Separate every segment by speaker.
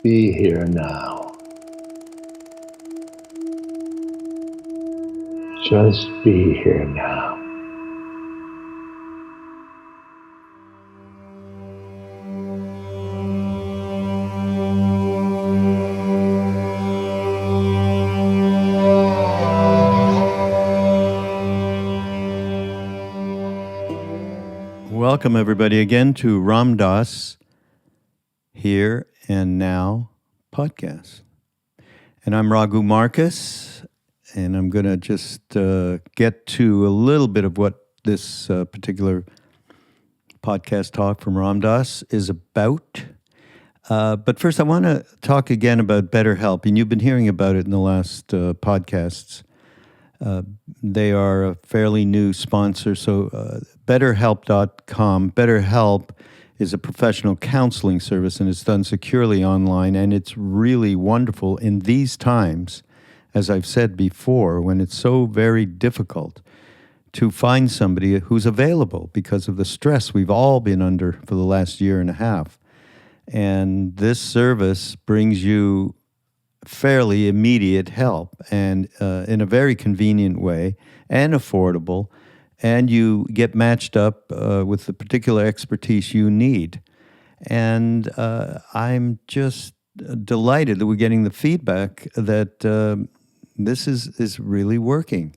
Speaker 1: be here now. Just be here now.
Speaker 2: Welcome, everybody, again to Ram Dass Here and Now podcast. And I'm Raghu Marcus, and I'm going to just get to a little bit of what this particular podcast talk from Ram Dass is about. But first, I want to talk again about BetterHelp, and you've been hearing about it in the last podcasts. They are a fairly new sponsor, so BetterHelp.com. BetterHelp is a professional counseling service, and it's done securely online, and it's really wonderful in these times, as I've said before, when it's so very difficult to find somebody who's available because of the stress we've all been under for the last year and a half. And this service brings you fairly immediate help and in a very convenient way and affordable, and you get matched up with the particular expertise you need. And I'm just delighted that we're getting the feedback that this is really working.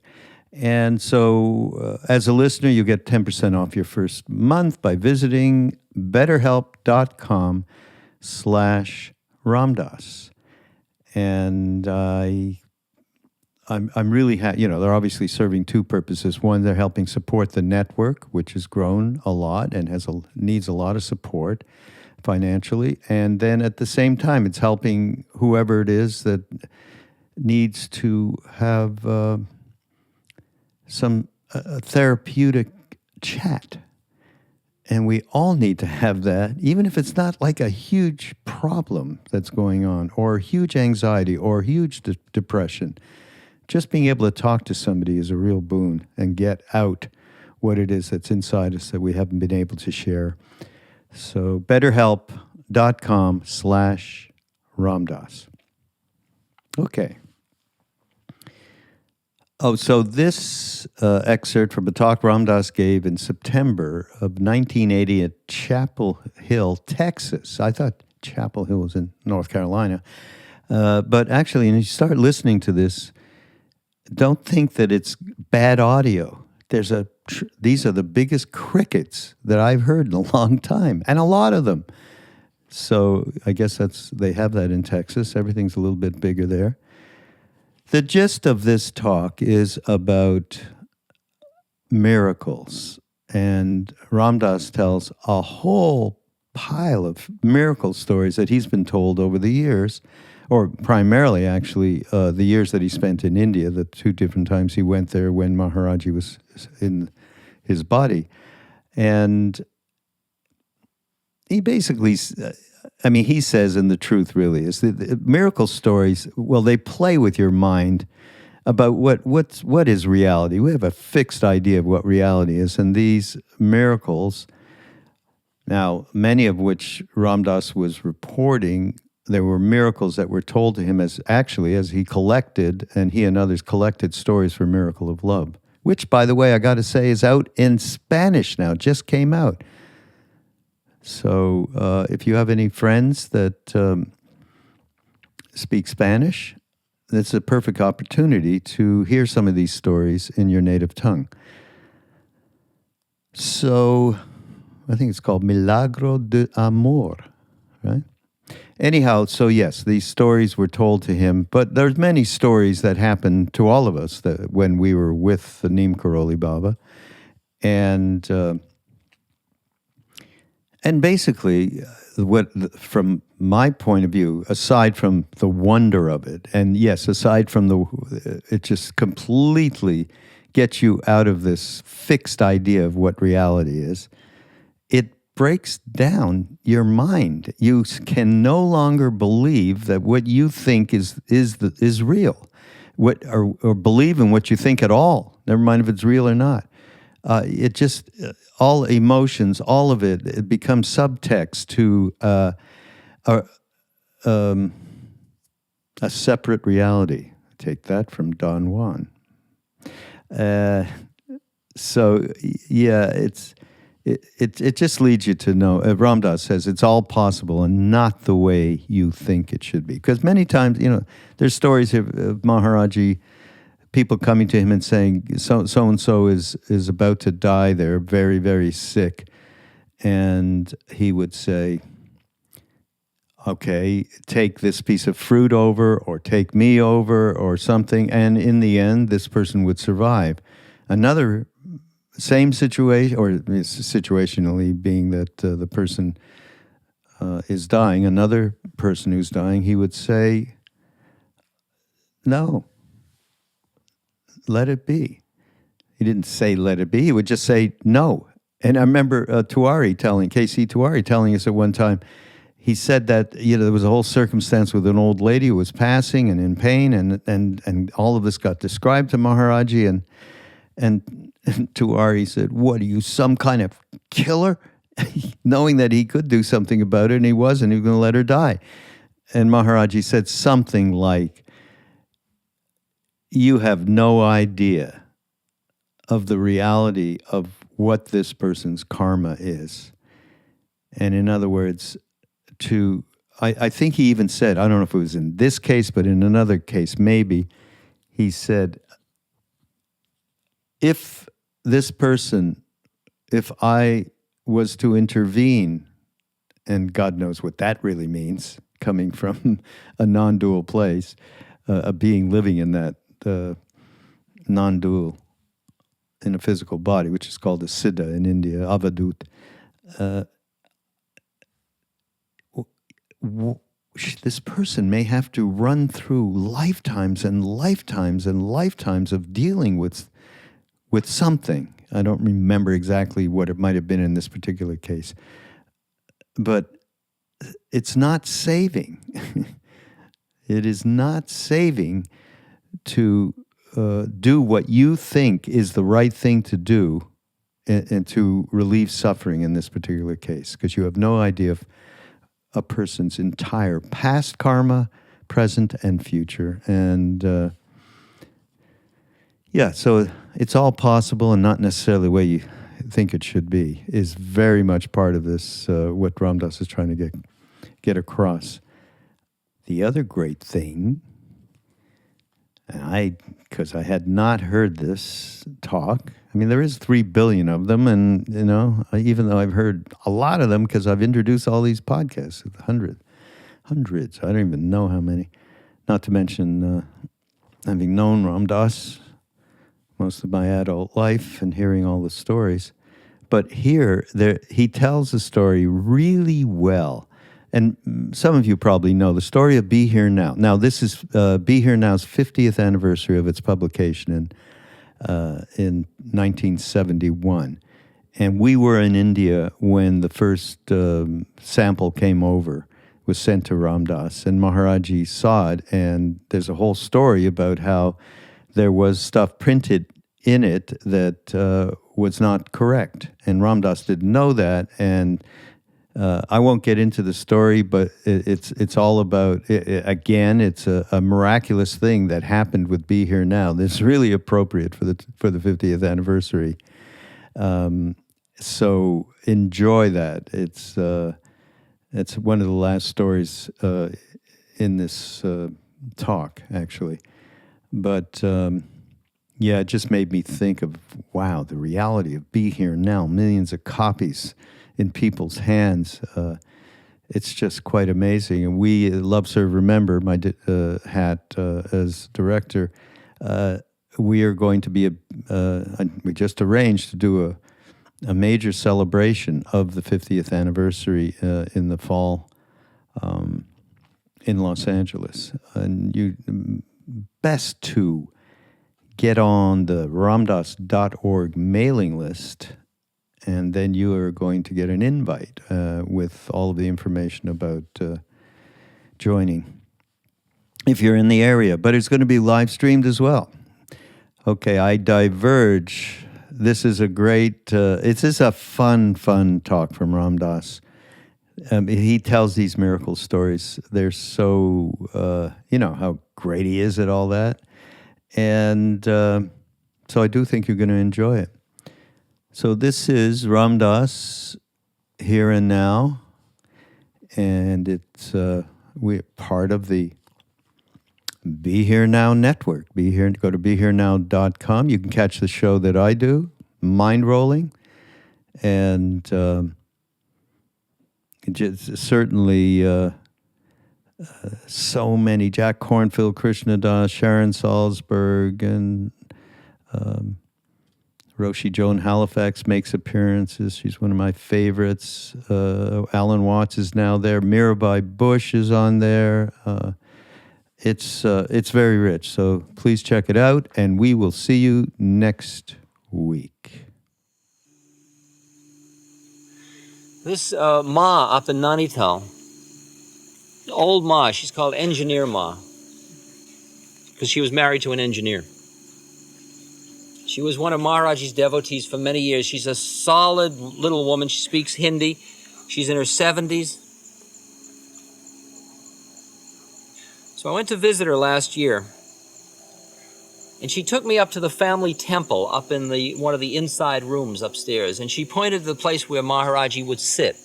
Speaker 2: And so as a listener, you get 10% off your first month by visiting betterhelp.com/Ramdas. And I'm really happy. They're obviously serving two purposes. One, they're helping support the network, which has grown a lot and needs a lot of support financially. And then at the same time, it's helping whoever it is that needs to have some therapeutic chat. And we all need to have that, even if it's not like a huge problem that's going on, or huge anxiety, or huge depression. Just being able to talk to somebody is a real boon and get out what it is that's inside us that we haven't been able to share. So betterhelp.com/Ramdas. Okay. Oh, so this excerpt from a talk Ram Dass gave in September of 1980 at Chappell Hill, Texas. I thought Chappell Hill was in North Carolina. But actually, when you start listening to this, don't think that it's bad audio. These are the biggest crickets that I've heard in a long time, and a lot of them. So I guess they have that in Texas. Everything's a little bit bigger there. The gist of this talk is about miracles, and Ram Dass tells a whole pile of miracle stories that he's been told over the years, or primarily actually the years that he spent in India, the two different times he went there when Maharajji was in his body. And he basically... he says, and the truth really is, the miracle stories, well, they play with your mind about what is reality. We have a fixed idea of what reality is, and these miracles, now, many of which Ram Dass was reporting, there were miracles that were told to him as he collected, and he and others collected stories for Miracle of Love, which, by the way, I got to say, is out in Spanish now, just came out. So if you have any friends that speak Spanish, that's a perfect opportunity to hear some of these stories in your native tongue. So I think it's called Milagro de Amor, right? Anyhow, so yes, these stories were told to him, but there's many stories that happened to all of us when we were with the Neem Karoli Baba. And basically, from my point of view, aside from the wonder of it, and yes, aside from it just completely gets you out of this fixed idea of what reality is, it breaks down your mind. You can no longer believe that what you think is real, or believe in what you think at all. Never mind if it's real or not. It just, all emotions, all of it becomes subtext to a separate reality. Take that from Don Juan. So yeah, it just leads you to know. Ram Dass says it's all possible and not the way you think it should be. Because many times, there's stories of Maharajji, people coming to him and saying so and so is about to die. They're very, very sick, and he would say, okay, take this piece of fruit over, or take me over, or something. And in the end, this person would survive. Another same situation, or situationally being that the person is dying, another person who's dying, he would say, no, let it be. He didn't say let it be. He would just say no. And I remember KC Tiwari telling us at one time, he said that there was a whole circumstance with an old lady who was passing and in pain, and all of this got described to Maharajji, and Tiwari said, "What are you, some kind of killer?" Knowing that he could do something about it, and he wasn't. He was going to let her die. And Maharajji said something like, "You have no idea of the reality of what this person's karma is." And in other words, I think he even said, I don't know if it was in this case, but in another case, maybe, he said, if I was to intervene, and God knows what that really means, coming from a non-dual place, a being living in that non-dual, in a physical body, which is called a siddha in India, avadut. This person may have to run through lifetimes and lifetimes and lifetimes of dealing with something. I don't remember exactly what it might have been in this particular case. But it's not saving. It is not saving to do what you think is the right thing to do and to relieve suffering in this particular case, because you have no idea of a person's entire past karma, present, and future. And so it's all possible and not necessarily the way you think it should be, is very much part of this, what Ram Dass is trying to get across. The other great thing, and because I had not heard this talk, I mean, there is 3 billion of them, and, even though I've heard a lot of them because I've introduced all these podcasts, hundreds, I don't even know how many, not to mention having known Ram Dass most of my adult life and hearing all the stories. But here, he tells the story really well. And some of you probably know the story of Be Here Now. Now, this is Be Here Now's 50th anniversary of its publication in 1971. And we were in India when the first sample came over, was sent to Ram Dass, and Maharajji saw it, and there's a whole story about how there was stuff printed in it that was not correct. And Ram Dass didn't know that, and I won't get into the story, but it's all about, again, it's a miraculous thing that happened with Be Here Now. That's really appropriate for the 50th anniversary. So enjoy that. It's one of the last stories in this talk, actually. But it just made me think of, wow, the reality of Be Here Now, millions of copies in people's hands. It's just quite amazing. And we, Love, Serve, Remember, my hat as director, we are going to be, we just arranged to do a major celebration of the 50th anniversary in the fall in Los Angeles. And you best to get on the ramdass.org mailing list, and then you are going to get an invite with all of the information about joining if you're in the area. But it's going to be live streamed as well. Okay, I diverge. This is a great, it is a fun talk from Ram Dass. He tells these miracle stories. They're so, how great he is at all that. And so I do think you're going to enjoy it. So this is Ram Dass, Here and Now. And it's we're part of the Be Here Now network. Go to BeHereNow.com. You can catch the show that I do, Mind Rolling. And certainly so many, Jack Kornfield, Krishna Das, Sharon Salzberg, and Roshi Joan Halifax makes appearances. She's one of my favorites. Alan Watts is now there. Mirabai Bush is on there. It's very rich, so please check it out, and we will see you next week.
Speaker 3: This Ma up in Nainital, old Ma, she's called Engineer Ma, because she was married to an engineer. She was one of Maharajji's devotees for many years. She's a solid little woman. She speaks Hindi. She's in her 70s. So I went to visit her last year, and she took me up to the family temple up in one of the inside rooms upstairs, and she pointed to the place where Maharajji would sit.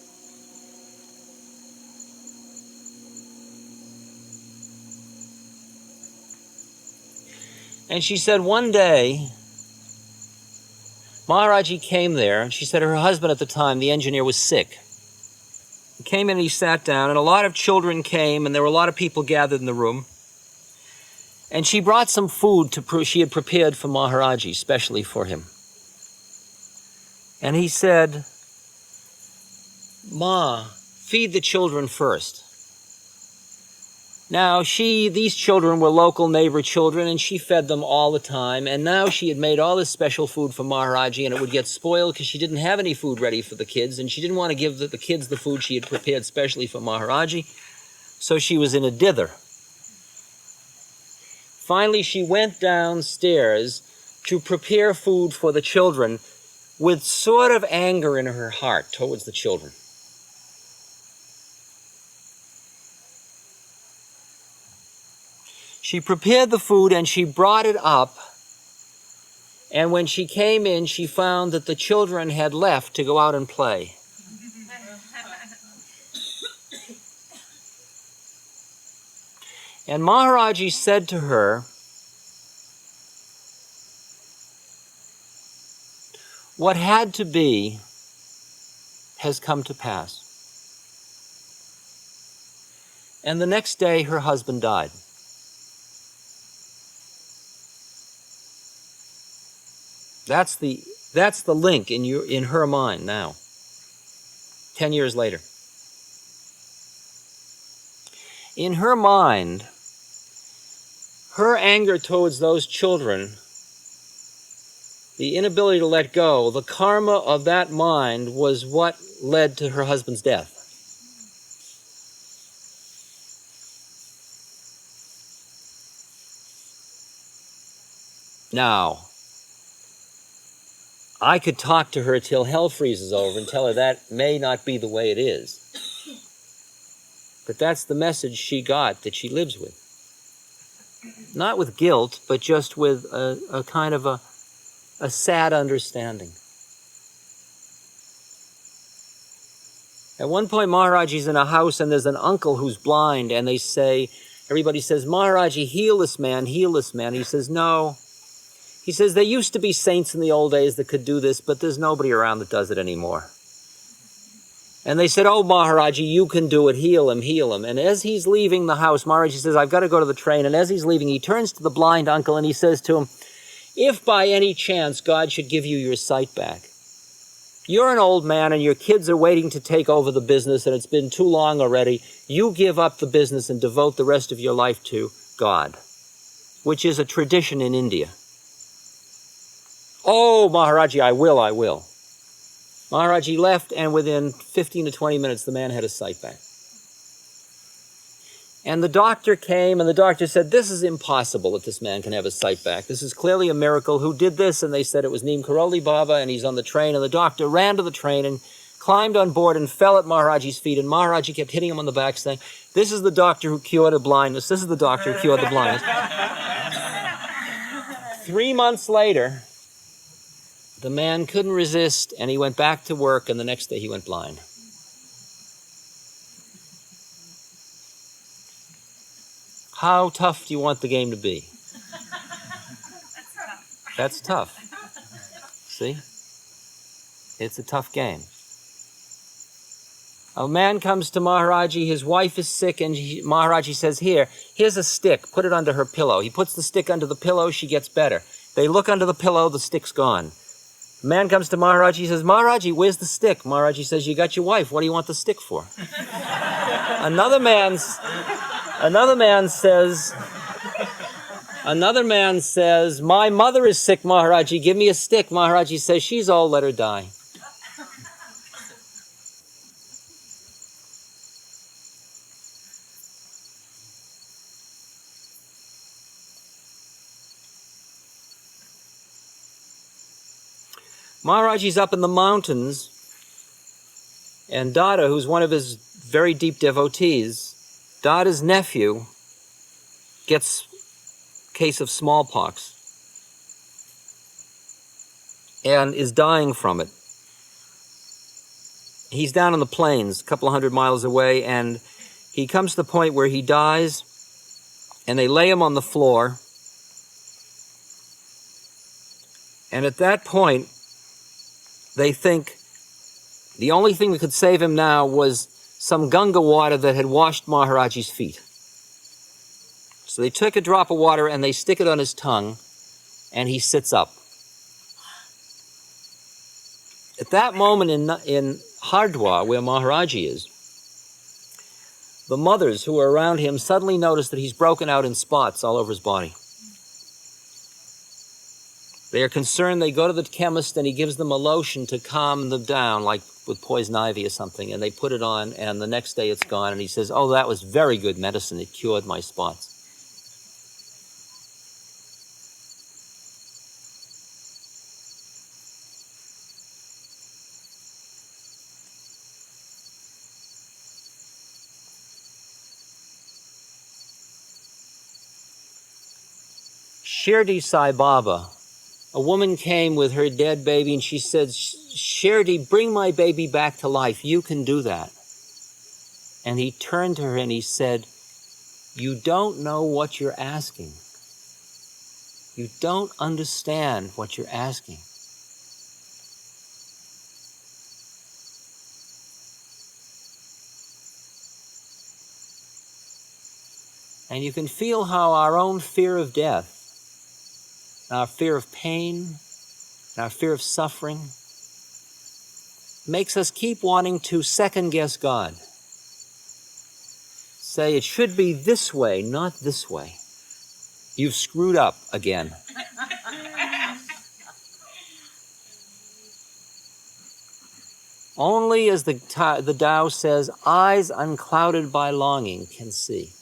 Speaker 3: And she said one day, Maharajji came there, and she said her husband at the time, the engineer, was sick. He came in and he sat down, and a lot of children came, and there were a lot of people gathered in the room. And she brought some food she had prepared for Maharajji, specially for him. And he said, Ma, feed the children first. Now, these children were local neighbor children, and she fed them all the time. And now she had made all this special food for Maharajji, and it would get spoiled because she didn't have any food ready for the kids, and she didn't want to give the kids the food she had prepared specially for Maharajji. So she was in a dither. Finally, she went downstairs to prepare food for the children with sort of anger in her heart towards the children. She prepared the food and she brought it up, and when she came in, she found that the children had left to go out and play. And Maharajji said to her, what had to be has come to pass. And the next day, her husband died. That's the link in her mind now, 10 years later. In her mind, her anger towards those children, the inability to let go, the karma of that mind was what led to her husband's death. Now, I could talk to her till hell freezes over and tell her that may not be the way it is. But that's the message she got that she lives with. Not with guilt, but just with a kind of a sad understanding. At one point, Maharajji's in a house and there's an uncle who's blind, and everybody says, Maharajji, heal this man, heal this man. He says, no. He says, there used to be saints in the old days that could do this, but there's nobody around that does it anymore. And they said, oh, Maharajji, you can do it, heal him, heal him. And as he's leaving the house, Maharajji says, I've got to go to the train. And as he's leaving, he turns to the blind uncle and he says to him, if by any chance God should give you your sight back, you're an old man and your kids are waiting to take over the business and it's been too long already. You give up the business and devote the rest of your life to God, which is a tradition in India. Oh, Maharajji, I will. Maharajji left, and within 15 to 20 minutes, the man had his sight back. And the doctor came, and the doctor said, this is impossible that this man can have his sight back. This is clearly a miracle. Who did this? And they said it was Neem Karoli Baba, and he's on the train. And the doctor ran to the train and climbed on board and fell at Maharajji's feet, and Maharajji kept hitting him on the back saying, "This is the doctor who cured the blindness. This is the doctor who cured the blindness." 3 months later, the man couldn't resist, and he went back to work, and the next day he went blind. How tough do you want the game to be? That's tough. See? It's a tough game. A man comes to Maharajji, his wife is sick, and Maharajji says, here's a stick, put it under her pillow. He puts the stick under the pillow, she gets better. They look under the pillow, the stick's gone. The man comes to Maharajji, he says, "Maharajji, where's the stick?" Maharajji says, "You got your wife, what do you want the stick for?" Another man says, "My mother is sick, Maharajji, give me a stick." Maharajji says, "She's old, let her die." Maharajji's up in the mountains, and Dada, who's one of his very deep devotees, Dada's nephew, gets a case of smallpox and is dying from it. He's down in the plains, a couple of 100 miles away, and he comes to the point where he dies, and they lay him on the floor. And at that point, they think the only thing that could save him now was some Ganga water that had washed Maharajji's feet. So they took a drop of water and they stick it on his tongue, and he sits up. At that moment in Hardwar, where Maharajji is, the mothers who are around him suddenly notice that he's broken out in spots all over his body. They are concerned, they go to the chemist, and he gives them a lotion to calm them down, like with poison ivy or something, and they put it on, and the next day it's gone, and he says, "Oh, that was very good medicine, it cured my spots." Shirdi Sai Baba, a woman came with her dead baby, and she said, "Shirdi, bring my baby back to life. You can do that." And he turned to her and he said, "You don't know what you're asking. You don't understand what you're asking." And you can feel how our own fear of death, our fear of pain, our fear of suffering, makes us keep wanting to second-guess God. Say, it should be this way, not this way. You've screwed up again. Only, as the Tao says, eyes unclouded by longing can see.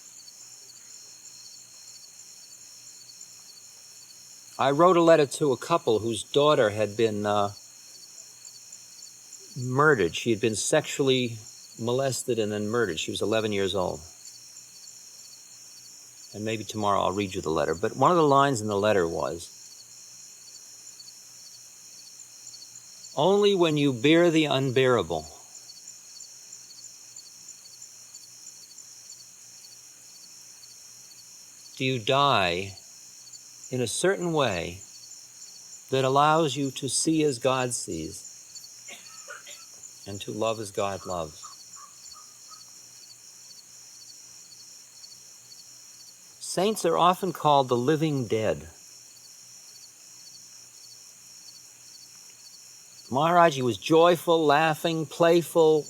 Speaker 3: I wrote a letter to a couple whose daughter had been murdered. She had been sexually molested and then murdered. She was 11 years old. And maybe tomorrow I'll read you the letter. But one of the lines in the letter was, "Only when you bear the unbearable do you die in a certain way that allows you to see as God sees and to love as God loves." Saints are often called the living dead. Maharajji was joyful, laughing, playful,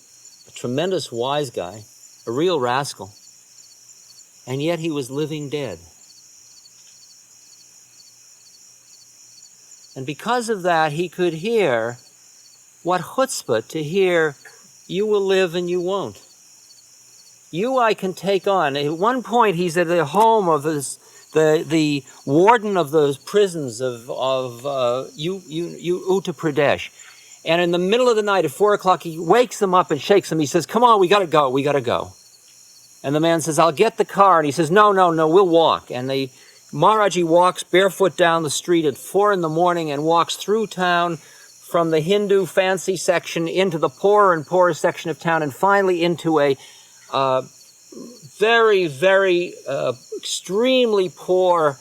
Speaker 3: a tremendous wise guy, a real rascal, and yet he was living dead. And because of that, he could hear, what chutzpah to hear, "You will live and you won't. You I can take on." At one point, he's at the home of the warden of those prisons of Uttar Pradesh. And in the middle of the night at 4 o'clock, he wakes him up and shakes him. He says, come on, we got to go. We got to go. And the man says, I'll get the car. And he says, no, we'll walk. And Maharajji walks barefoot down the street at 4 in the morning and walks through town from the Hindu fancy section into the poorer and poorer section of town and finally into a very, very extremely poor,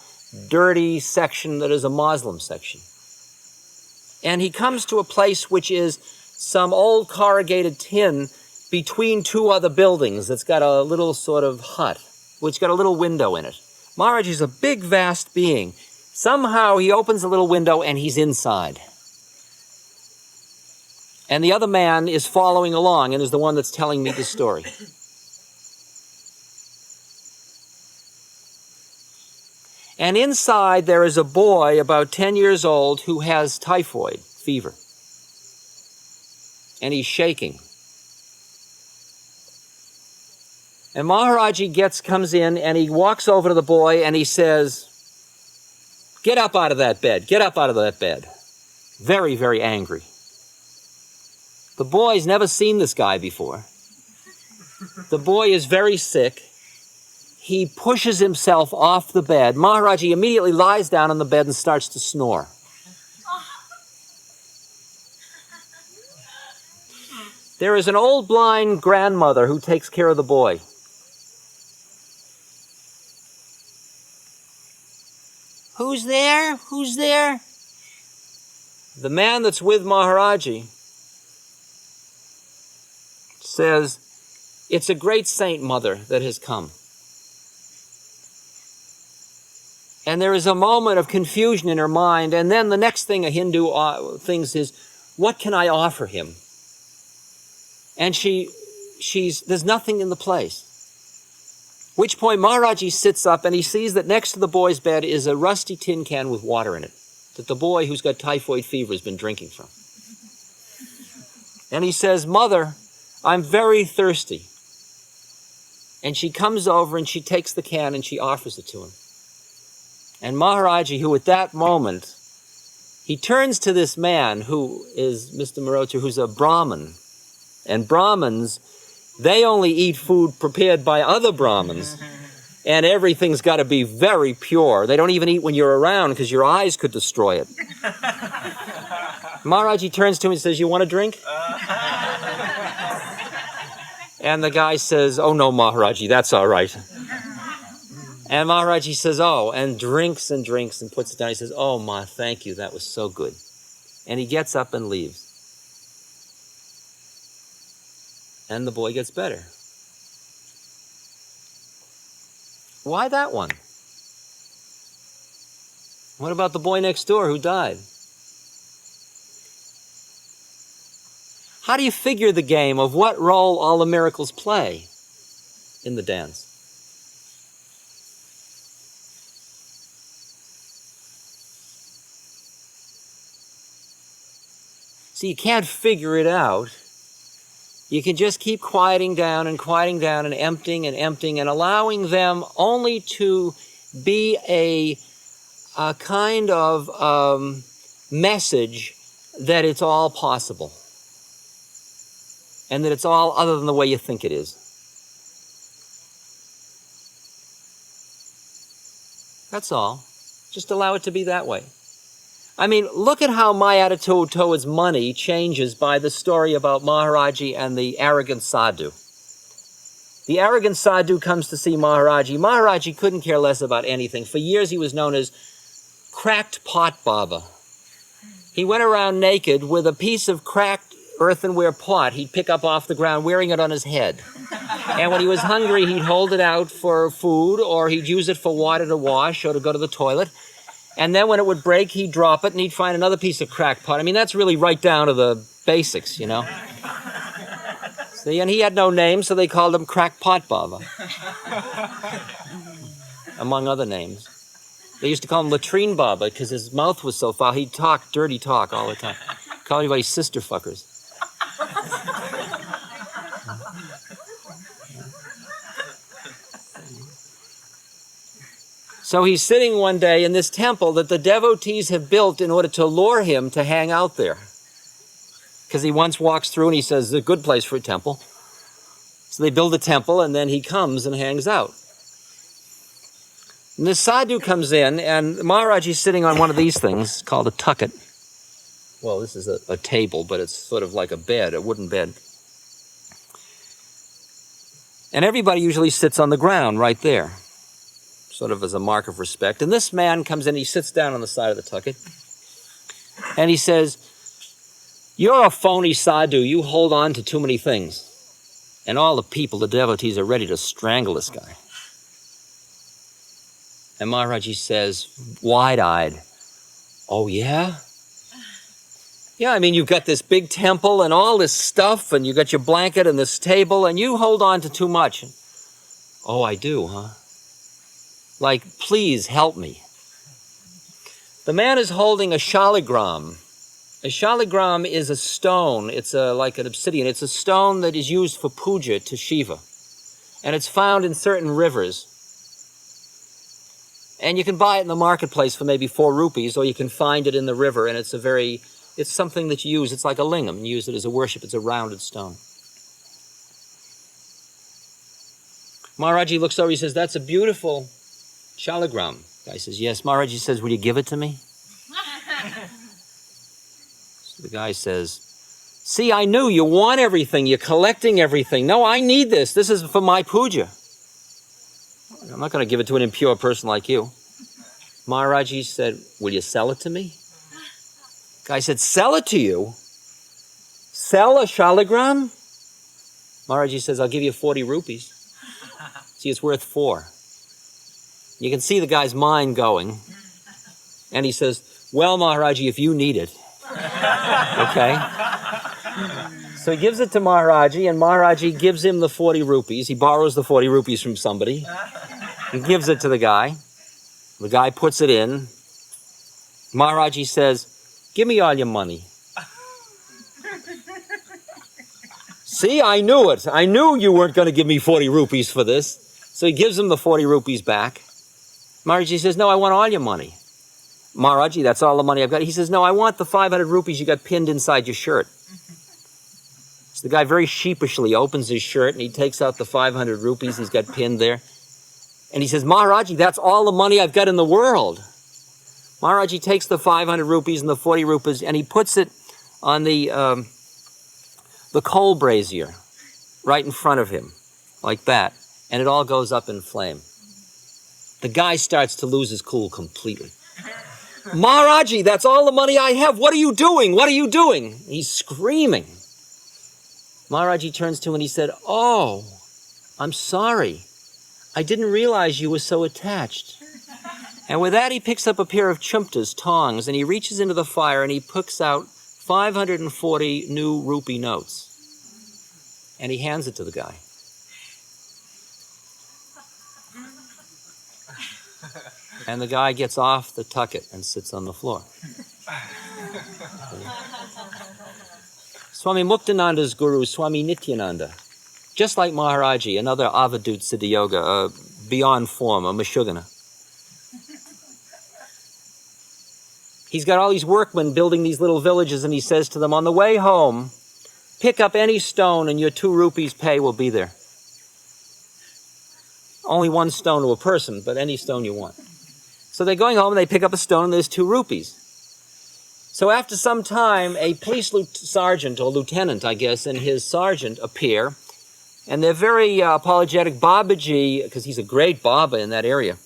Speaker 3: dirty section that is a Muslim section. And he comes to a place which is some old corrugated tin between two other buildings that's got a little sort of hut, which got a little window in it. Maharajji is a big, vast being. Somehow he opens a little window and he's inside. And the other man is following along and is the one that's telling me the story. And inside there is a boy about 10 years old who has typhoid fever. And he's shaking. And Maharajji comes in and he walks over to the boy and he says, get up out of that bed, get up out of that bed. Very, very angry. The boy's never seen this guy before. The boy is very sick. He pushes himself off the bed. Maharajji immediately lies down on the bed and starts to snore. There is an old blind grandmother who takes care of the boy. Who's there? Who's there? The man that's with Maharajji says, it's a great saint mother that has come. And there is a moment of confusion in her mind, and then the next thing a Hindu thinks is, what can I offer him? And there's nothing in the place. Which point Maharajji sits up and he sees that next to the boy's bed is a rusty tin can with water in it that the boy who's got typhoid fever has been drinking from. And he says, Mother, I'm very thirsty. And she comes over and she takes the can and she offers it to him. And Maharajji, who at that moment, he turns to this man who is Mr. Maharajji, who's a Brahmin. And Brahmins, they only eat food prepared by other Brahmins. And everything's got to be very pure. They don't even eat when you're around because your eyes could destroy it. Maharajji turns to him and says, you want a drink? And the guy says, oh no, Maharajji, that's all right. And Maharajji says, oh, and drinks and drinks and puts it down. He says, oh, Ma, thank you, that was so good. And he gets up and leaves. And the boy gets better. Why that one? What about the boy next door who died? How do you figure the game of what role all the miracles play in the dance? So you can't figure it out. You can just keep quieting down and emptying and allowing them only to be a kind of message that it's all possible and that it's all other than the way you think it is. That's all. Just allow it to be that way. I mean, look at how my attitude towards money changes by the story about Maharajji and the arrogant sadhu. The arrogant sadhu comes to see Maharajji. Maharajji couldn't care less about anything. For years he was known as cracked pot baba. He went around naked with a piece of cracked earthenware pot he'd pick up off the ground, wearing it on his head. And when he was hungry, he'd hold it out for food, or he'd use it for water to wash or to go to the toilet. And then when it would break, he'd drop it and he'd find another piece of cracked pot. I mean, that's really right down to the basics, you know. See, and he had no name, so they called him Cracked Pot Baba, among other names. They used to call him Latrine Baba because his mouth was so foul. He'd talk dirty talk all the time. Call everybody sister fuckers. So he's sitting one day in this temple that the devotees have built in order to lure him to hang out there. because he once walks through and he says, it's a good place for a temple. So they build a temple, and then he comes and hangs out. And this sadhu comes in, and Maharajji's sitting on one of these things called a tucket. Well, this is a table, but it's sort of like a bed, a wooden bed. And everybody usually sits on the ground right there, sort of as a mark of respect. And this man comes in, he sits down on the side of the tucket, and he says, you're a phony sadhu, you hold on to too many things. And all the people, the devotees, are ready to strangle this guy. And Maharajji says, wide-eyed, oh yeah? Yeah, I mean, you've got this big temple and all this stuff, and you got your blanket and this table, and you hold on to too much. Oh, I do, huh? Like, please help me. The man is holding a shaligram. A shaligram is a stone. It's like an obsidian. It's a stone that is used for puja to Shiva. And it's found in certain rivers. And you can buy it in the marketplace for maybe 4 rupees, or you can find it in the river, and it's something that you use. It's like a lingam. You use it as a worship. It's a rounded stone. Maharajji looks over, he says, that's a beautiful shaligram. The guy says, yes. Maharajji says, will you give it to me? So the guy says, see, I knew you want everything. You're collecting everything. No, I need this. This is for my puja. I'm not going to give it to an impure person like you. Maharajji said, will you sell it to me? Guy said, sell it to you? Sell a shaligram? Maharajji says, I'll give you 40 rupees. See, it's worth 4. You can see the guy's mind going. And he says, well, Maharajji, if you need it. Okay? So he gives it to Maharajji, and Maharajji gives him the 40 rupees. He borrows the 40 rupees from somebody and gives it to the guy. The guy puts it in. Maharajji says, give me all your money. See, I knew it. I knew you weren't going to give me 40 rupees for this. So he gives him the 40 rupees back. Maharajji says, no, I want all your money. Maharajji, that's all the money I've got. He says, no, I want the 500 rupees you got pinned inside your shirt. So the guy very sheepishly opens his shirt and he takes out the 500 rupees he's got pinned there. And he says, Maharajji, that's all the money I've got in the world. Maharajji takes the 500 rupees and the 40 rupees and he puts it on the coal brazier right in front of him, like that. And it all goes up in flame. The guy starts to lose his cool completely. Maharajji, that's all the money I have. What are you doing? What are you doing? He's screaming. Maharajji turns to him and he said, oh, I'm sorry. I didn't realize you were so attached. And with that, he picks up a pair of chumtas, tongs, and he reaches into the fire and he picks out 540 new rupee notes. And he hands it to the guy. And the guy gets off the tucket and sits on the floor. Swami Muktananda's guru, Swami Nityananda, just like Maharajji, another Avadut Siddhayoga, a beyond form, a Mashugana. He's got all these workmen building these little villages, and he says to them, on the way home, pick up any stone and your 2 rupees pay will be there. Only 1 stone to a person, but any stone you want. So they're going home and they pick up a stone and there's 2 rupees. So after some time, a police sergeant, or lieutenant, I guess, and his sergeant appear, and they're very apologetic. Babaji, because he's a great Baba in that area.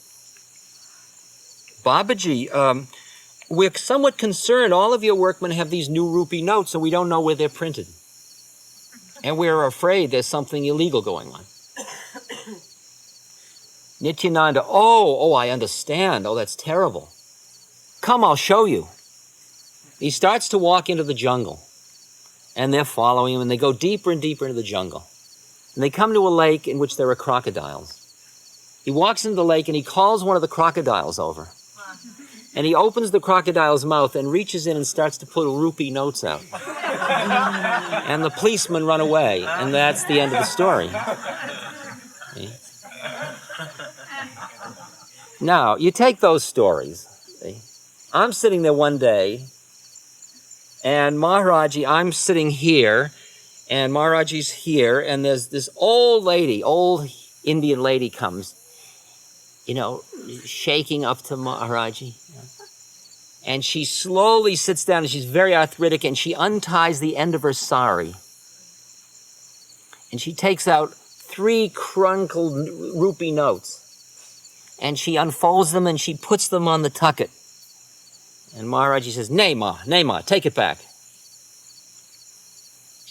Speaker 3: Babaji, we're somewhat concerned. All of your workmen have these new rupee notes and we don't know where they're printed. And we're afraid there's something illegal going on. Nityananda, oh, I understand. Oh, that's terrible. Come, I'll show you. He starts to walk into the jungle, and they're following him, and they go deeper and deeper into the jungle. And they come to a lake in which there are crocodiles. He walks into the lake, and he calls one of the crocodiles over. And he opens the crocodile's mouth and reaches in and starts to put rupee notes out. And the policemen run away, and that's the end of the story. See? Now, you take those stories. See? I'm sitting there one day, And Maharajji, I'm sitting here, and Maharajji's here, and there's this old Indian lady comes, shaking up to Maharajji. And she slowly sits down, and she's very arthritic, and she unties the end of her sari. And she takes out 3 crunkled rupee notes. And she unfolds them, and she puts them on the tucket. And Maharajji says, "Nay, Ma, take it back."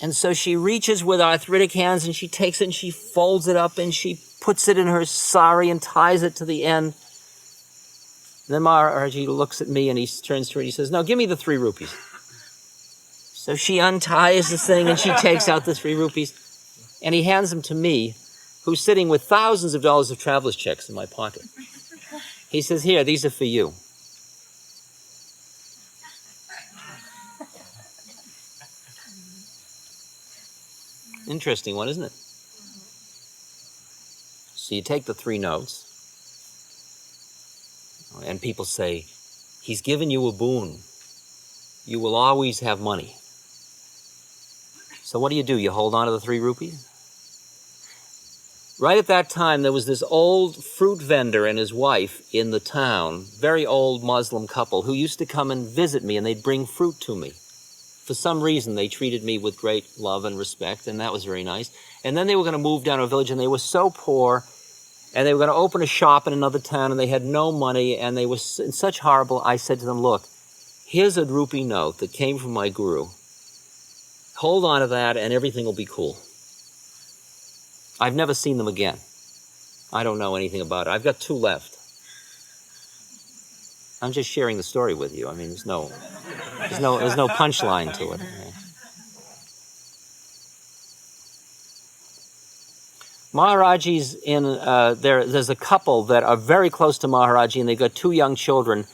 Speaker 3: And so she reaches with arthritic hands, and she takes it, and she folds it up, and she puts it in her sari and ties it to the end. Then Maharajji looks at me, and he turns to her, and he says, "No, give me the 3 rupees." So she unties the thing, and she takes out the 3 rupees, and he hands them to me, who's sitting with thousands of dollars of traveler's checks in my pocket. He says, "Here, these are for you." Interesting one, isn't it? So you take the 3 notes, and people say, "He's given you a boon. You will always have money." So what do? You hold on to the 3 rupees? Right at that time, there was this old fruit vendor and his wife in the town, very old Muslim couple, who used to come and visit me, and they'd bring fruit to me. For some reason, they treated me with great love and respect, and that was very nice. And then they were going to move down to a village, and they were so poor, and they were going to open a shop in another town, and they had no money, and they were in such horrible. I said to them, "Look, here's a rupee note that came from my guru. Hold on to that, and everything will be cool." I've never seen them again. I don't know anything about it. I've got 2 left. I'm just sharing the story with you. I mean, there's no punchline to it. Maharajji's there's a couple that are very close to Maharajji, and they've got 2 young children,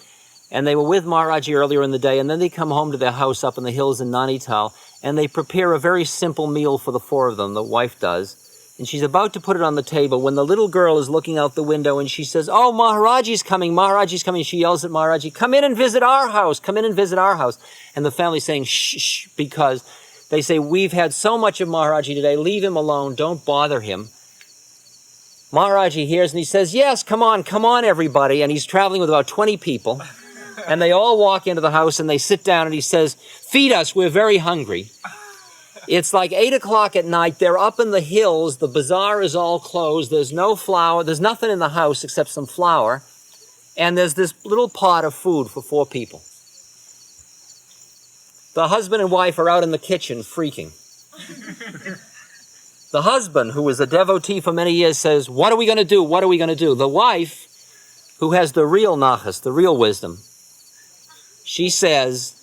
Speaker 3: and they were with Maharajji earlier in the day, and then they come home to their house up in the hills in Nainital, and they prepare a very simple meal for the 4 of them, the wife does, and she's about to put it on the table when the little girl is looking out the window, and she says, "Oh, Maharajji's coming, Maharajji's coming." She yells at Maharajji, "Come in and visit our house, come in and visit our house." And the family's saying, "Shh, shh," because they say, "We've had so much of Maharajji today, leave him alone, don't bother him." Maharajji hears, and he says, "Yes, come on, everybody." And he's traveling with about 20 people. And they all walk into the house, and they sit down, and he says, "Feed us, we're very hungry." It's like 8 o'clock at night. They're up in the hills. The bazaar is all closed. There's no flour. There's nothing in the house except some flour. And there's this little pot of food for 4 people. The husband and wife are out in the kitchen freaking. The husband, who was a devotee for many years, says, "What are we going to do? What are we going to do?" The wife, who has the real nachas, the real wisdom, she says,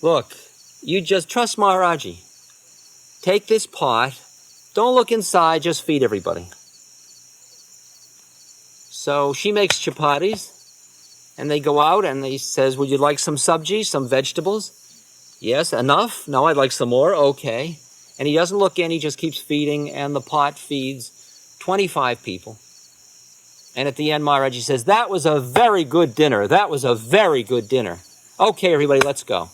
Speaker 3: "Look, you just trust Maharajji. Take this pot. Don't look inside. Just feed everybody." So she makes chapatis, and they go out, and he says, "Would you like some sabji, some vegetables?" "Yes, enough?" "No, I'd like some more." "Okay." And he doesn't look in. He just keeps feeding, and the pot feeds 25 people. And at the end, Maharajji says, "That was a very good dinner. That was a very good dinner. Okay, everybody, let's go."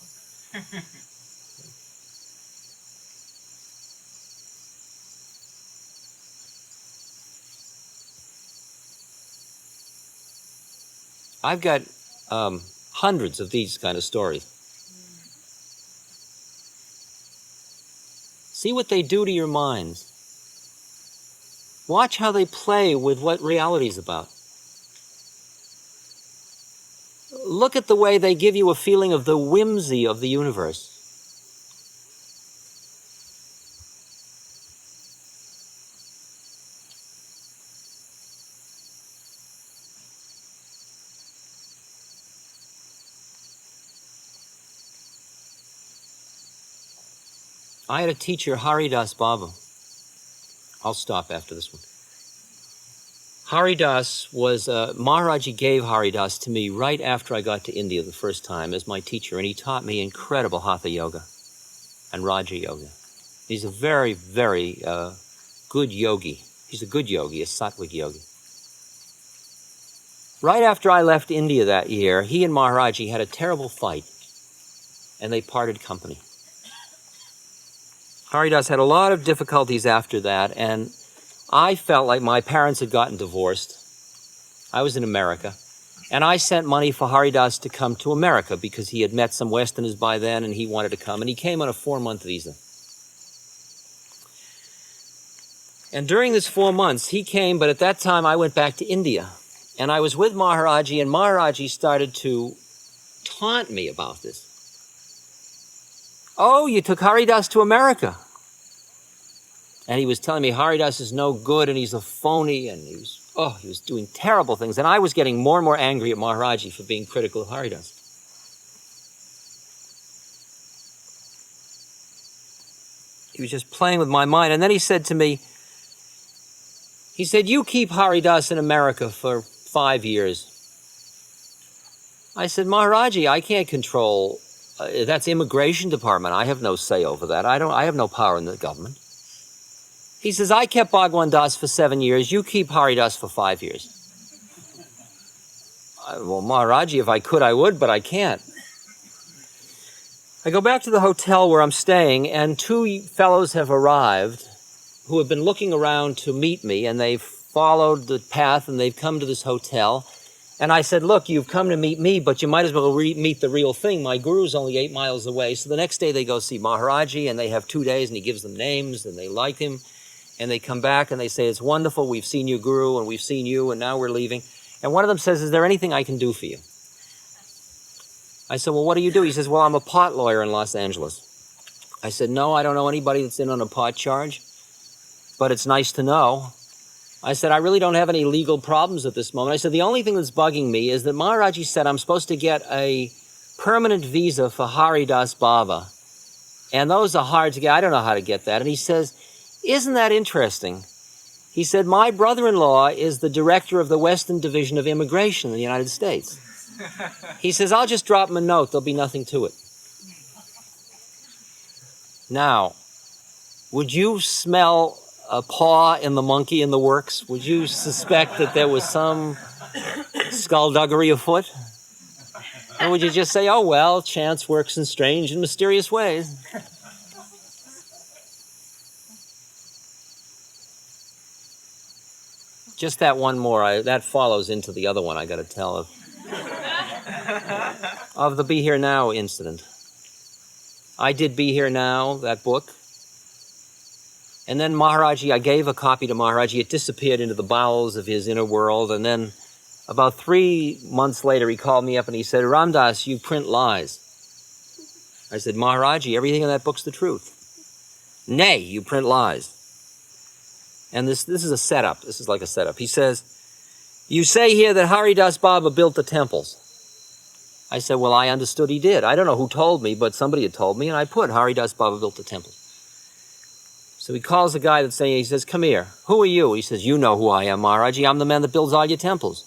Speaker 3: I've got hundreds of these kind of stories. See what they do to your minds. Watch how they play with what reality is about. Look at the way they give you a feeling of the whimsy of the universe. I had a teacher, Haridas Baba. I'll stop after this one. Haridas was, Maharajji gave Haridas to me right after I got to India the first time as my teacher, and he taught me incredible Hatha Yoga and Raja Yoga. He's a very, very good yogi. He's a good yogi, a sattvic yogi. Right after I left India that year, he and Maharajji had a terrible fight. and they parted company. Haridas had a lot of difficulties after that, and I felt like my parents had gotten divorced. I was in America, and I sent money for Haridas to come to America because he had met some Westerners by then and he wanted to come, and he came on a 4-month visa. And during this 4 months, he came, but at that time I went back to India, and I was with Maharajji, and Maharajji started to taunt me about this. Oh, you took Haridas to America. And he was telling me Haridas is no good and he's a phony, and he was doing terrible things. And I was getting more and more angry at Maharajji for being critical of Haridas. He was just playing with my mind. And then he said to me, he said, you keep Haridas in America for 5 years. I said, Maharajji, I can't control, that's immigration department. I have no say over that. I have no power in the government. He says, I kept Bhagwan Das for 7 years. You keep Haridas for 5 years. Well, Maharajji, if I could, I would, but I can't. I go back to the hotel where I'm staying, and 2 fellows have arrived who have been looking around to meet me, and they've followed the path, and they've come to this hotel. And I said, look, you've come to meet me, but you might as well meet the real thing. My guru's only 8 miles away. So the next day they go see Maharajji, and they have 2 days, and he gives them names, and they like him. And they come back, and they say, it's wonderful, we've seen you, Guru, and we've seen you, and now we're leaving. And one of them says, is there anything I can do for you? I said, well, what do you do? He says, well, I'm a pot lawyer in Los Angeles. I said, no, I don't know anybody that's in on a pot charge, but it's nice to know. I said, I really don't have any legal problems at this moment. I said, the only thing that's bugging me is that Maharajji said I'm supposed to get a permanent visa for Haridas Baba. And those are hard to get. I don't know how to get that. And he says, isn't that interesting? He said, my brother-in-law is the director of the Western Division of Immigration in the United States. He says, I'll just drop him a note. There'll be nothing to it. Now, would you smell a paw in the monkey in the works? Would you suspect that there was some skullduggery afoot? Or would you just say, oh, well, chance works in strange and mysterious ways? Just that one more, that follows into the other one I got to tell of the Be Here Now incident. I did Be Here Now, that book. And then Maharajji, I gave a copy to Maharajji. It disappeared into the bowels of his inner world. And then about 3 months later, he called me up and he said, Ram Das, you print lies. I said, Maharajji, everything in that book's the truth. Nay, you print lies. And this is a setup. This is like a setup. He says, you say here that Haridas Baba built the temples. I said, well, I understood he did. I don't know who told me, but somebody had told me, and I put Haridas Baba built the temples. So he calls the guy that's saying, he says, come here. Who are you? He says, you know who I am, Maharajji. I'm the man that builds all your temples.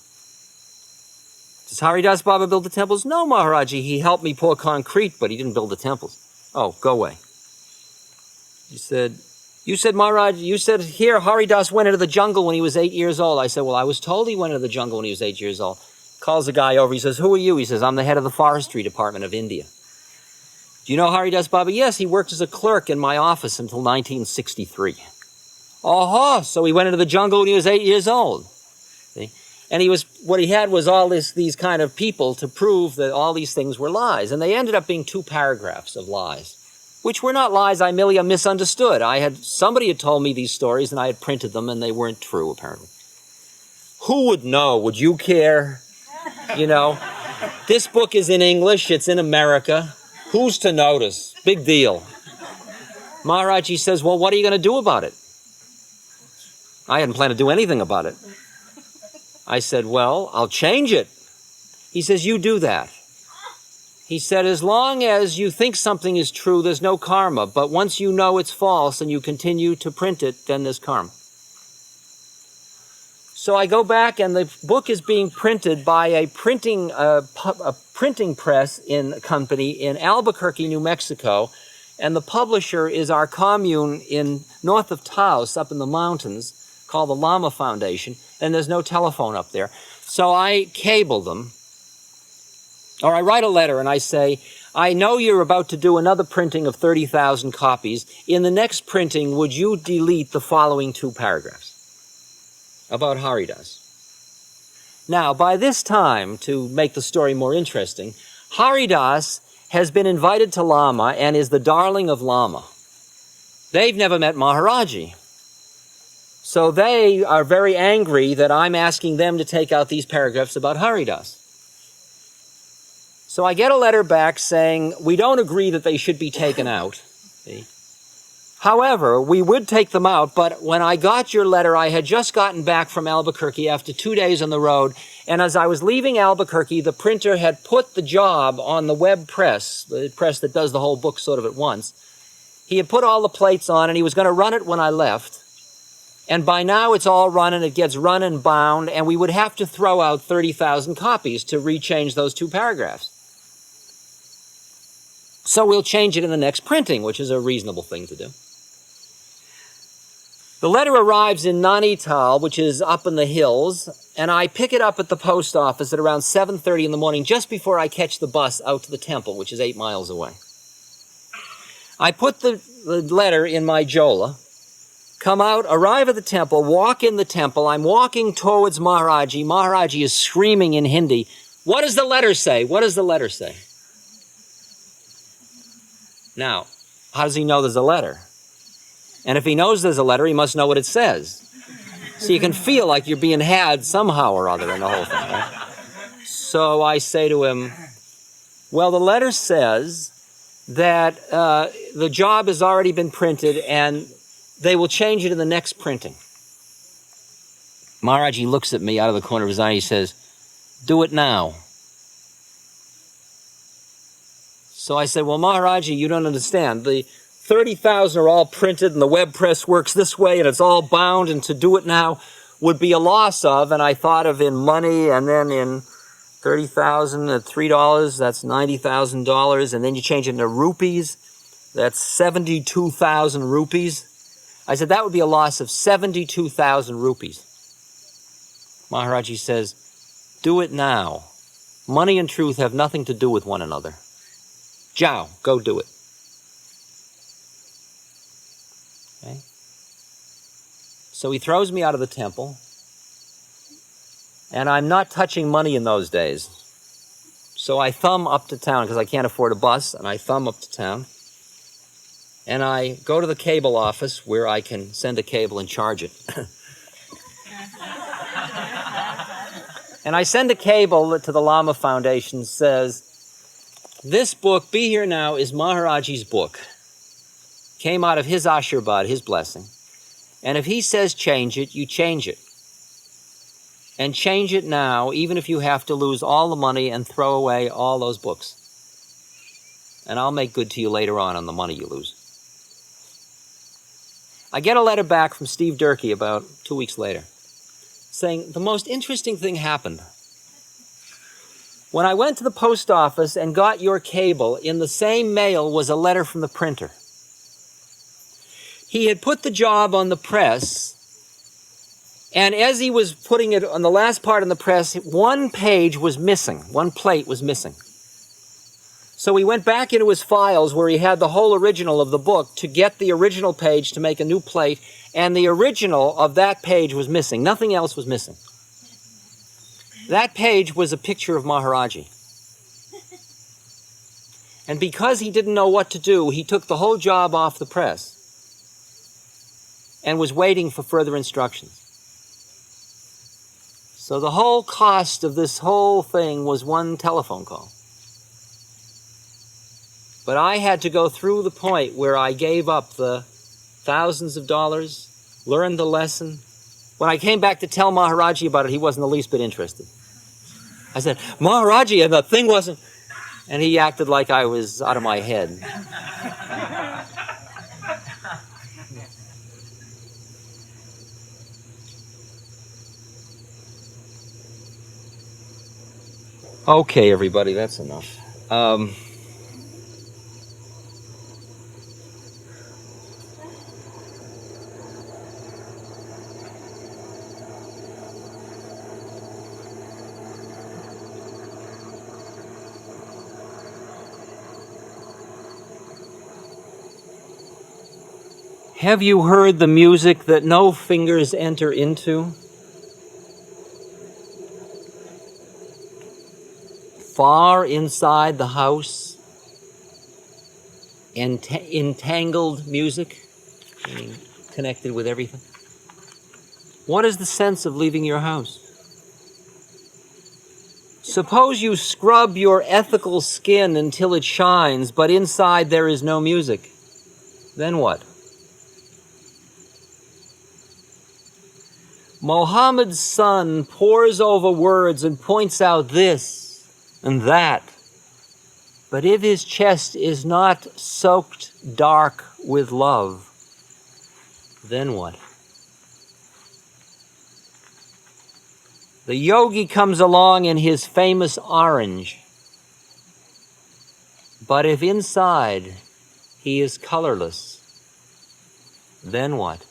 Speaker 3: Does Haridas Baba build the temples? No, Maharajji. He helped me pour concrete, but he didn't build the temples. Oh, go away. He said, you said, Maharaj, you said here Haridas went into the jungle when he was 8 years old. I said, well, I was told he went into the jungle when he was 8 years old. Calls the guy over. He says, who are you? He says, I'm the head of the forestry department of India. Do you know Haridas Baba? Yes, he worked as a clerk in my office until 1963. Oh, so he went into the jungle when he was 8 years old. See? And what he had was all these kind of people to prove that all these things were lies. And they ended up being 2 paragraphs of lies, which were not lies. I merely misunderstood. Somebody had told me these stories and I had printed them and they weren't true, apparently. Who would know? Would you care? You know, this book is in English. It's in America. Who's to notice? Big deal. Maharajji says, well, what are you going to do about it? I hadn't planned to do anything about it. I said, well, I'll change it. He says, you do that. He said, as long as you think something is true, there's no karma. But once you know it's false and you continue to print it, then there's karma. So I go back and the book is being printed by a printing press company in Albuquerque, New Mexico. And the publisher is our commune north of Taos, up in the mountains, called the Lama Foundation. And there's no telephone up there. So I cable them. Or I write a letter and I say, I know you're about to do another printing of 30,000 copies. In the next printing, would you delete the following 2 paragraphs about Haridas? Now, by this time, to make the story more interesting, Haridas has been invited to Lama and is the darling of Lama. They've never met Maharajji. So they are very angry that I'm asking them to take out these paragraphs about Haridas. So I get a letter back saying, we don't agree that they should be taken out. However, we would take them out, but when I got your letter, I had just gotten back from Albuquerque after 2 days on the road, and as I was leaving Albuquerque, the printer had put the job on the web press, the press that does the whole book sort of at once. He had put all the plates on, and he was going to run it when I left. And by now, it's all run, and it gets run and bound, and we would have to throw out 30,000 copies to rechange those 2 paragraphs. So we'll change it in the next printing, which is a reasonable thing to do. The letter arrives in Nainital, which is up in the hills, and I pick it up at the post office at around 7:30 in the morning, just before I catch the bus out to the temple, which is 8 miles away. I put the letter in my jola, come out, arrive at the temple, walk in the temple. I'm walking towards Maharajji. Maharajji is screaming in Hindi. What does the letter say? What does the letter say? Now, how does he know there's a letter? And if he knows there's a letter, he must know what it says. So you can feel like you're being had somehow or other in the whole thing, right? So I say to him, well, the letter says that the job has already been printed and they will change it in the next printing. Maharajji looks at me out of the corner of his eye and he says, do it now. So I said, well, Maharajji, you don't understand. The 30,000 are all printed and the web press works this way and it's all bound, and to do it now would be a loss of, and I thought of in money, and then in 30,000 at $3, that's $90,000, and then you change it into rupees, that's 72,000 rupees. I said, that would be a loss of 72,000 rupees. Maharajji says, do it now. Money and truth have nothing to do with one another. Jao, go do it. Okay. So he throws me out of the temple, and I'm not touching money in those days. So I thumb up to town, because I can't afford a bus, and I thumb up to town, and I go to the cable office where I can send a cable and charge it. And I send a cable to the Lama Foundation, says, this book, Be Here Now, is Maharajji's book. Came out of his Ashirvad, his blessing. And if he says change it, you change it. And change it now, even if you have to lose all the money and throw away all those books. And I'll make good to you later on the money you lose. I get a letter back from Steve Durkee about 2 weeks later, saying the most interesting thing happened. When I went to the post office and got your cable, in the same mail was a letter from the printer. He had put the job on the press, and as he was putting it on the last part in the press, one page was missing, one plate was missing. So he went back into his files where he had the whole original of the book to get the original page to make a new plate, and the original of that page was missing. Nothing else was missing. That page was a picture of Maharajji. And because he didn't know what to do, he took the whole job off the press and was waiting for further instructions. So the whole cost of this whole thing was one telephone call. But I had to go through the point where I gave up the thousands of dollars, learned the lesson. When I came back to tell Maharajji about it, he wasn't the least bit interested. I said, Maharajji, and the thing wasn't... And he acted like I was out of my head. Okay, everybody, that's enough. Have you heard the music that no fingers enter into? Far inside the house, entangled music, meaning connected with everything. What is the sense of leaving your house? Suppose you scrub your ethical skin until it shines, but inside there is no music. Then what? Mohammed's son pores over words and points out this and that. But if his chest is not soaked dark with love, then what? The yogi comes along in his famous orange. But if inside he is colorless, then what?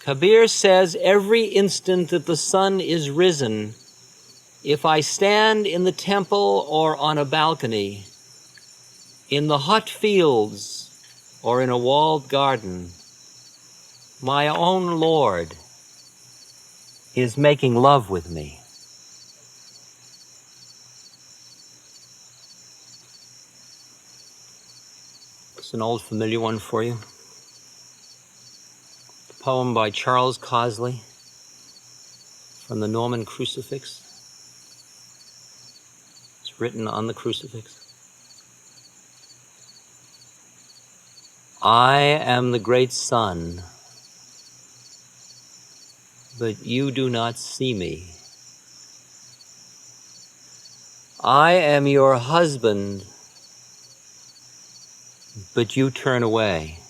Speaker 3: Kabir says, every instant that the sun is risen, if I stand in the temple or on a balcony, in the hot fields or in a walled garden, my own Lord is making love with me. It's an old familiar one for you. A poem by Charles Cosley from the Norman crucifix. It's written on the crucifix. I am the great sun, but you do not see me. I am your husband, but you turn away.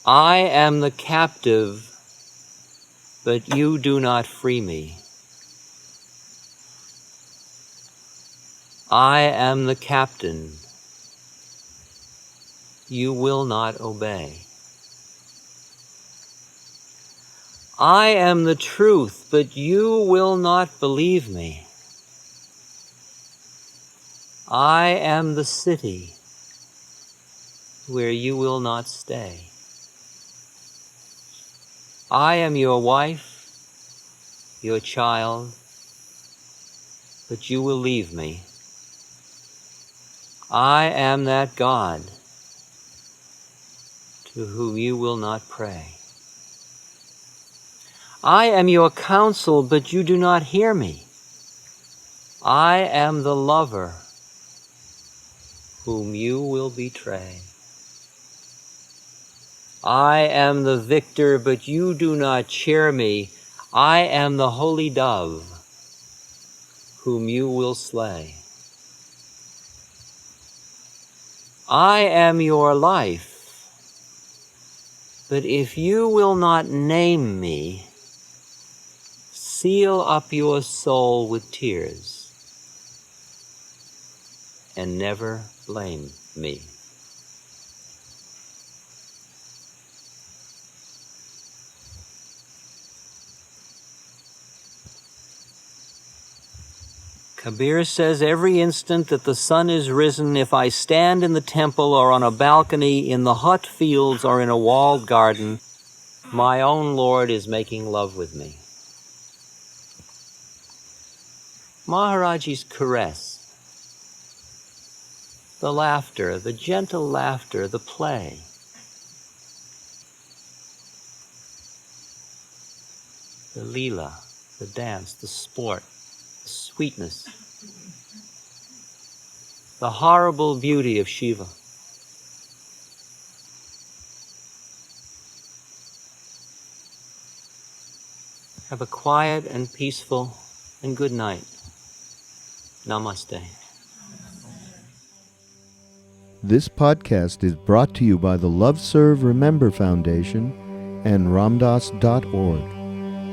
Speaker 3: I am the captive, but you do not free me. I am the captain. You will not obey. I am the truth, but you will not believe me. I am the city where you will not stay. I am your wife, your child, but you will leave me. I am that God to whom you will not pray. I am your counsel, but you do not hear me. I am the lover whom you will betray. I am the victor, but you do not cheer me. I am the holy dove whom you will slay. I am your life, but if you will not name me, seal up your soul with tears and never blame me. Kabir says, every instant that the sun is risen, if I stand in the temple or on a balcony, in the hot fields or in a walled garden, my own Lord is making love with me. Maharajji's caress, the laughter, the gentle laughter, the play, the leela, the dance, the sport, the sweetness, the horrible beauty of Shiva. Have a quiet and peaceful and good night. Namaste.
Speaker 2: This podcast is brought to you by the Love Serve Remember Foundation and ramdas.org.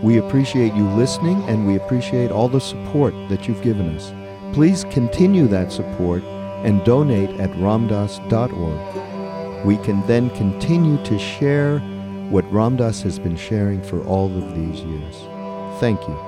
Speaker 2: We appreciate you listening, and we appreciate all the support that you've given us. Please continue that support and donate at ramdas.org. We can then continue to share what Ram Dass has been sharing for all of these years. Thank you.